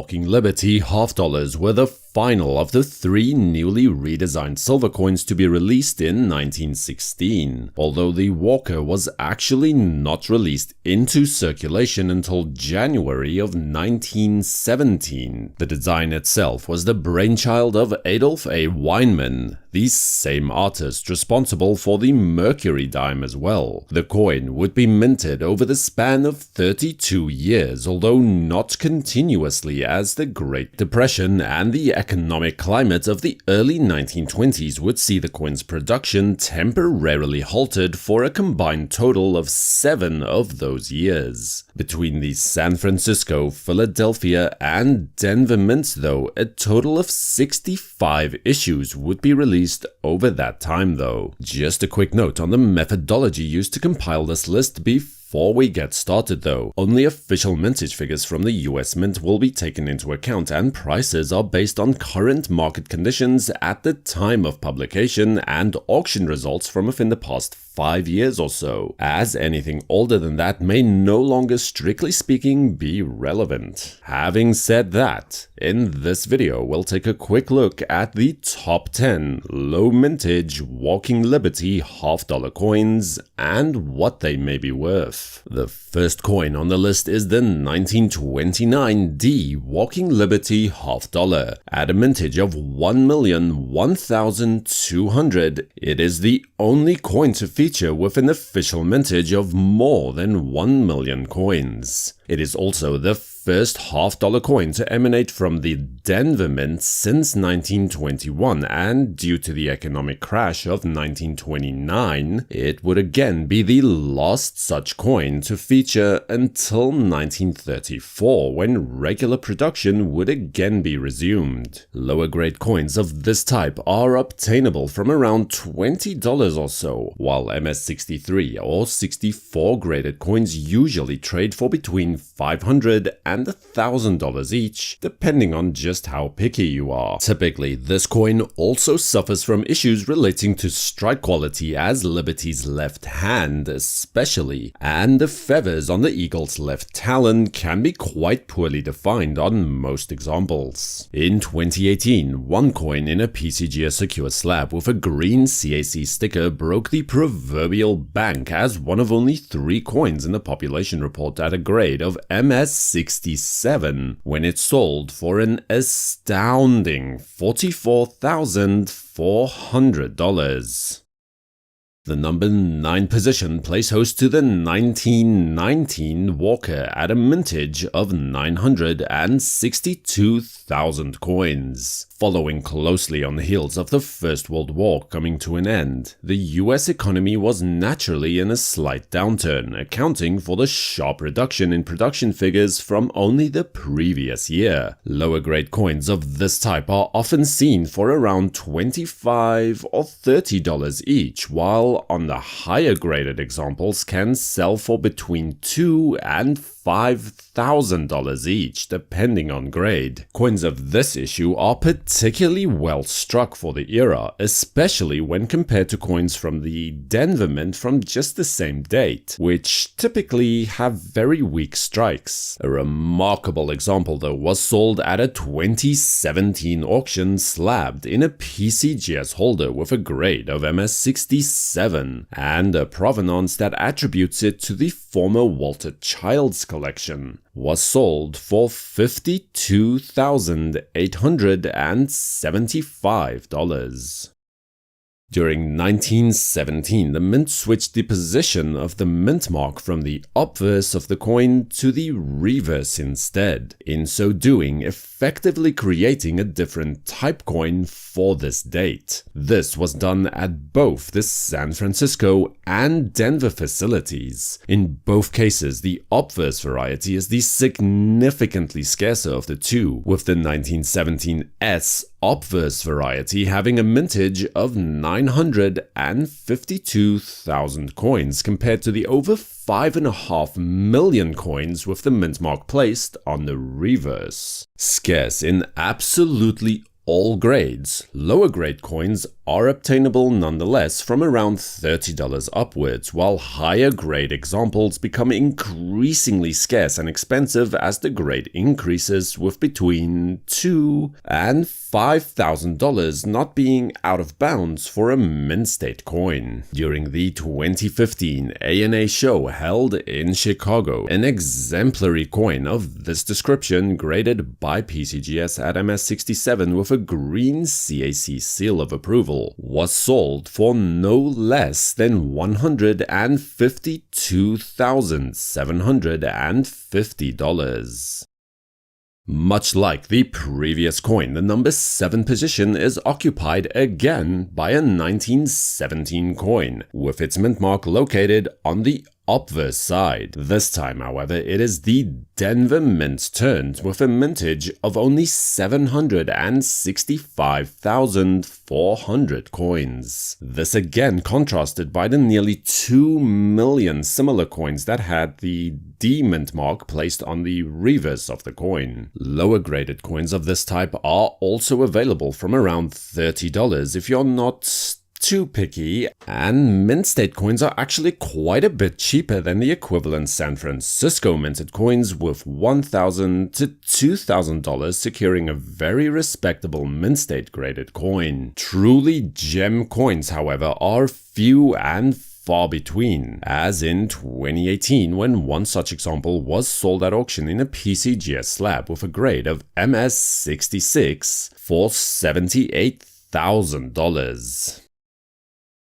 Walking Liberty half dollars were the final of the 3 newly redesigned silver coins to be released in 1916, although the Walker was actually not released into circulation until January of 1917. The design itself was the brainchild of Adolf A. Weinman, the same artist responsible for the Mercury dime as well. The coin would be minted over the span of 32 years, although not continuously, as the Great Depression and the economic climate of the early 1920s would see the coin's production temporarily halted for a combined total of 7 of those years. Between the San Francisco, Philadelphia, and Denver mints, though, a total of 65 issues would be released over that time, though. Just a quick note on the methodology used to compile this list before we get started though. Only official mintage figures from the US Mint will be taken into account, and prices are based on current market conditions at the time of publication and auction results from within the past 5 years or so, as anything older than that may no longer, strictly speaking, be relevant. Having said that, in this video we'll take a quick look at the top 10 low mintage Walking Liberty half dollar coins and what they may be worth. The first coin on the list is the 1929 D Walking Liberty half dollar. At a mintage of 1,001,200, it is the only coin to feature with an official mintage of more than 1 million coins. It is also the first half-dollar coin to emanate from the Denver Mint since 1921, and due to the economic crash of 1929, it would again be the last such coin to feature until 1934, when regular production would again be resumed. Lower grade coins of this type are obtainable from around $20 or so, while MS63 or 64 graded coins usually trade for between $500 and $1,000 each, depending on just how picky you are. Typically, this coin also suffers from issues relating to strike quality, as Liberty's left hand especially, and the feathers on the eagle's left talon can be quite poorly defined on most examples. In 2018, one coin in a PCGS secure slab with a green CAC sticker broke the proverbial bank as one of only 3 coins in the population report at a grade of MS67 when it sold for an astounding $44,400. The number 9 position plays host to the 1919 Walker at a mintage of 962,000 coins. Following closely on the heels of the First World War coming to an end, the US economy was naturally in a slight downturn, accounting for the sharp reduction in production figures from only the previous year. Lower grade coins of this type are often seen for around $25 or $30 each, while on the higher graded examples can sell for between $2,000 and $5,000 each, depending on grade. Coins of this issue are particularly well struck for the era, especially when compared to coins from the Denver Mint from just the same date, which typically have very weak strikes. A remarkable example though was sold at a 2017 auction slabbed in a PCGS holder with a grade of MS67 and a provenance that attributes it to the former Walter Childs collection, was sold for $52,875. During 1917, the mint switched the position of the Mintmark from the obverse of the coin to the reverse instead, in so doing effectively creating a different type coin for this date. This was done at both the San Francisco and Denver facilities. In both cases, the obverse variety is the significantly scarcer of the two, with the 1917 S obverse variety having a mintage of 952,000 coins compared to the over 5.5 million coins with the Mintmark placed on the reverse. Scarce in absolutely all grades, lower grade coins are obtainable nonetheless from around $30 upwards, while higher grade examples become increasingly scarce and expensive as the grade increases, with between $2,000 and $5,000 not being out of bounds for a mint state coin. During the 2015 ANA show held in Chicago, an exemplary coin of this description, graded by PCGS at MS67 with a green CAC seal of approval, was sold for no less than $152,750. Much like the previous coin, the number 7 position is occupied again by a 1917 coin, with its mint mark located on the Obverse side. This time, however, it is the Denver Mint's turn, with a mintage of only 765,400 coins. This again contrasted by the nearly 2 million similar coins that had the D mint mark placed on the reverse of the coin. Lower graded coins of this type are also available from around $30 if you're not too picky, and mint state coins are actually quite a bit cheaper than the equivalent San Francisco minted coins, with $1,000 to $2,000 securing a very respectable mint state graded coin. Truly gem coins, however, are few and far between, as in 2018 when one such example was sold at auction in a PCGS slab with a grade of MS66 for $78,000.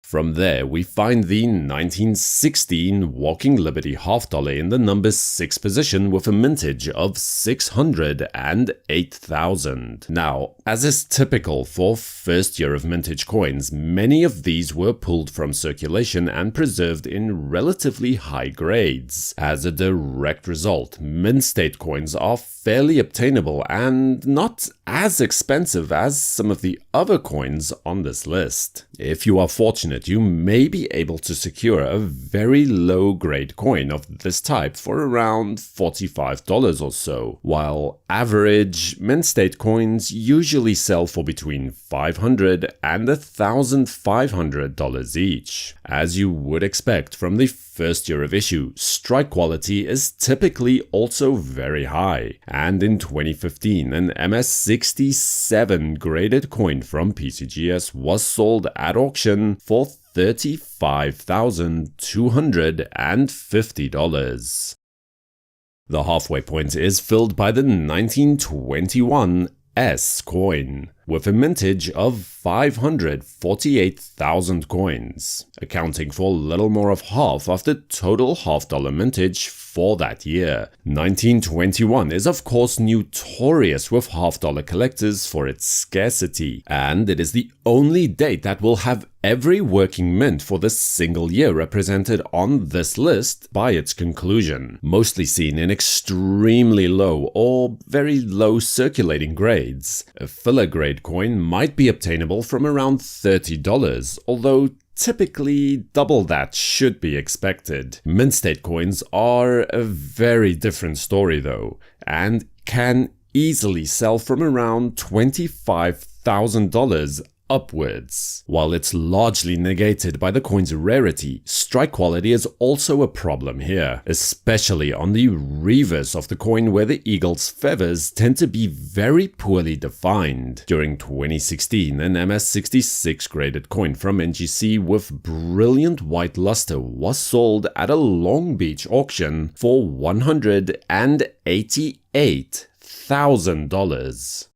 From there, we find the 1916 Walking Liberty half dollar in the number 6 position with a mintage of 608,000. Now, as is typical for first year of mintage coins, many of these were pulled from circulation and preserved in relatively high grades. As a direct result, mint state coins are fairly obtainable and not as expensive as some of the other coins on this list. If you are fortunate, you may be able to secure a very low grade coin of this type for around $45 or so, while average mint state coins usually sell for between $500 and $1,500 each. As you would expect from the first year of issue, strike quality is typically also very high, and in 2015 an MS67 graded coin from PCGS was sold at auction for $35,250. The halfway point is filled by the 1921 S coin, with a mintage of 548,000 coins, accounting for little more of half of the total half-dollar mintage for that year. 1921 is of course notorious with half-dollar collectors for its scarcity, and it is the only date that will have every working mint for the single year represented on this list by its conclusion, mostly seen in extremely low or very low circulating grades. A filler grade coin might be obtainable from around $30, although typically double that should be expected. Mint state coins are a very different story though, and can easily sell from around $25,000 upwards. While it's largely negated by the coin's rarity, strike quality is also a problem here, especially on the reverse of the coin where the eagle's feathers tend to be very poorly defined. During 2016, an MS66 graded coin from NGC with brilliant white luster was sold at a Long Beach auction for $188,000.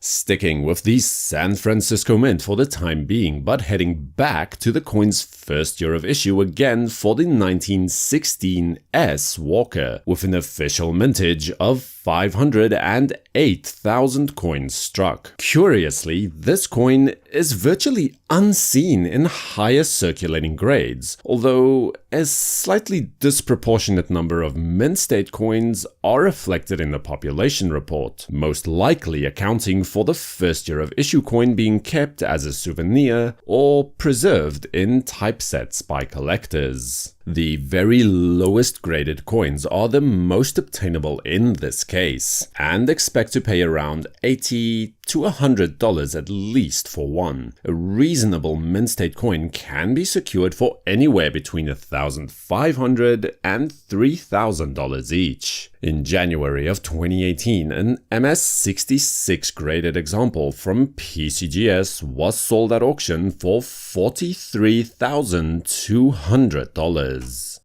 Sticking with the San Francisco Mint for the time being, but heading back to the coin's first year of issue again for the 1916 S Walker, with an official mintage of 508,000 coins struck. Curiously, this coin is virtually unseen in higher circulating grades, although a slightly disproportionate number of mint state coins are reflected in the population report, most likely accounting for the first year of issue coin being kept as a souvenir or preserved in typesets by collectors. The very lowest graded coins are the most obtainable in this case, and expect to pay around $80 to $100 at least for one. A reasonable mint state coin can be secured for anywhere between $1,500 and $3,000 each. In January of 2018, an MS66 graded example from PCGS was sold at auction for $43,200.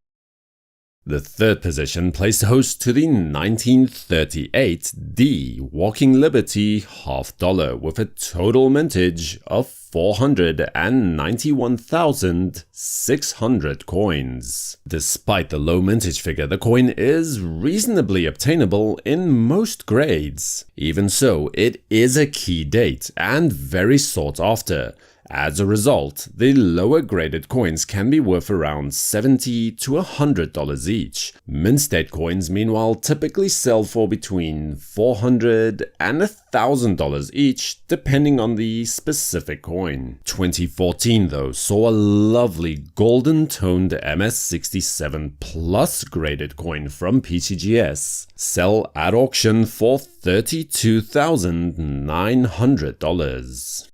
The third position placed host to the 1938 D Walking Liberty $half with a total mintage of 491,600 coins. Despite the low mintage figure, the coin is reasonably obtainable in most grades. Even so, it is a key date and very sought after. As a result, the lower graded coins can be worth around $70 to $100 each. Mint state coins, meanwhile, typically sell for between $400 and $1,000 each, depending on the specific coin. 2014, though, saw a lovely golden-toned MS67 Plus graded coin from PCGS sell at auction for $32,900.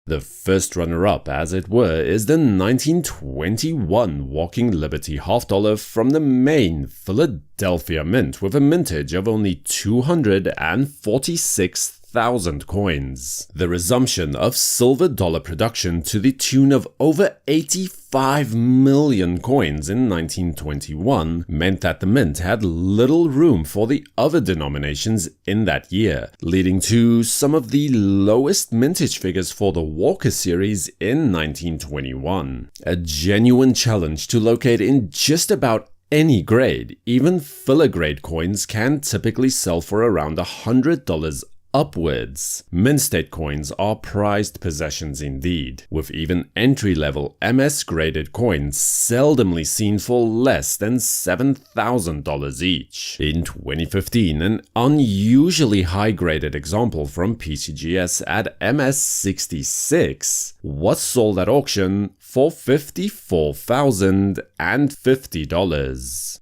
The first runner-up, as it were, is the 1921 Walking Liberty $half from the Maine Philadelphia Mint with a mintage of only 246,000 coins. The resumption of silver dollar production to the tune of over 85 million coins in 1921 meant that the mint had little room for the other denominations in that year, leading to some of the lowest mintage figures for the Walker series in 1921. A genuine challenge to locate in just about any grade. Even filler grade coins can typically sell for around $100 upwards. Mint state coins are prized possessions indeed, with even entry-level MS graded coins seldomly seen for less than $7,000 each. In 2015, an unusually high graded example from PCGS at MS66 was sold at auction for $54,050.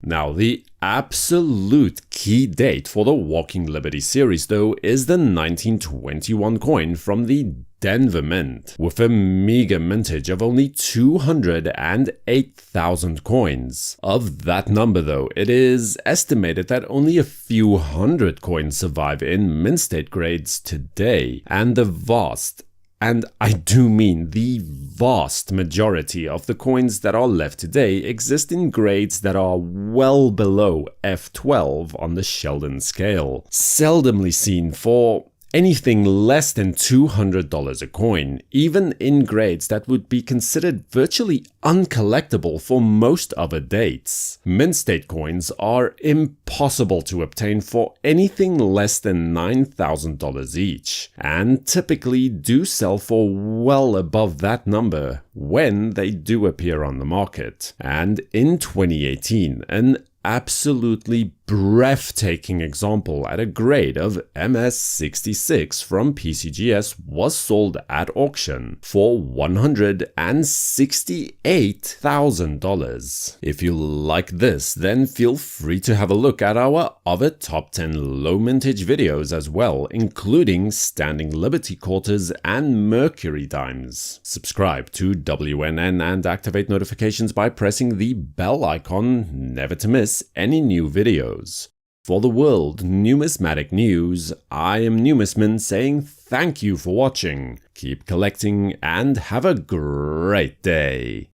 Now, the absolute key date for the Walking Liberty series, though, is the 1921 coin from the Denver Mint, with a meager mintage of only 208,000 coins. Of that number, though, it is estimated that only a few hundred coins survive in mint state grades today, and the vast, and I do mean the vast majority of the coins that are left today exist in grades that are well below F12 on the Sheldon scale, seldomly seen for anything less than $200 a coin, even in grades that would be considered virtually uncollectible for most other dates. Mint state coins are impossible to obtain for anything less than $9,000 each, and typically do sell for well above that number when they do appear on the market. And in 2018, an absolutely breathtaking example at a grade of MS66 from PCGS was sold at auction for $168,000. If you like this, then feel free to have a look at our other top 10 low mintage videos as well, including Standing Liberty Quarters and Mercury Dimes. Subscribe to WNN and activate notifications by pressing the bell icon never to miss any new videos. For the World Numismatic News, I am Numisman saying thank you for watching, keep collecting, and have a great day.